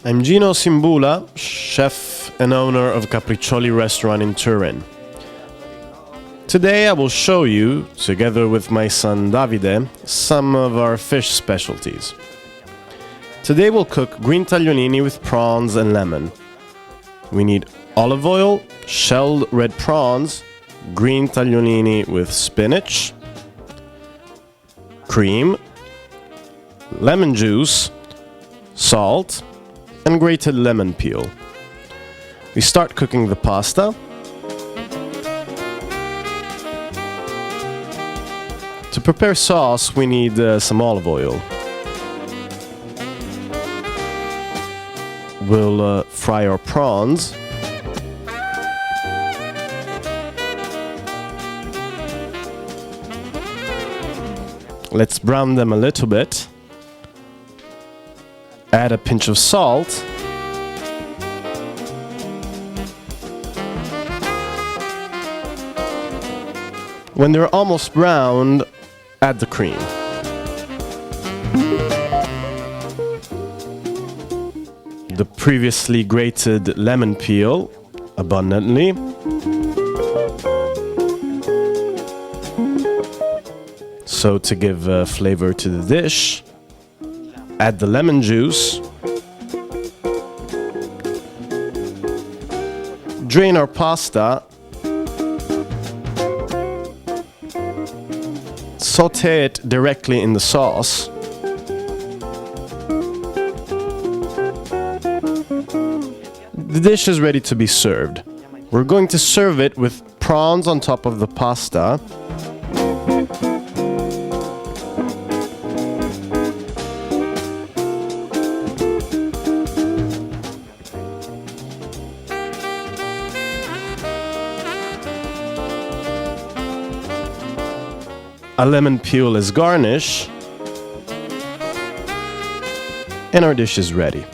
I'm Gino Simbula, chef and owner of Capriccioli restaurant in Turin. Today I will show you, together with my son Davide, some of our fish specialties. Today we'll cook green tagliolini with prawns and lemon. We need olive oil, shelled red prawns, green tagliolini with spinach, cream, lemon juice, salt, and grated lemon peel. We start cooking the pasta. To prepare sauce, we need some olive oil. We'll fry our prawns. Let's brown them a little bit. Add a pinch of salt. When they're almost browned, add the cream. The previously grated lemon peel abundantly. So to give flavor to the dish, add the lemon juice. Drain our pasta. Saute it directly in the sauce. The dish is ready to be served. We're going to serve it with prawns on top of the pasta. A lemon peel as garnish, and our dish is ready.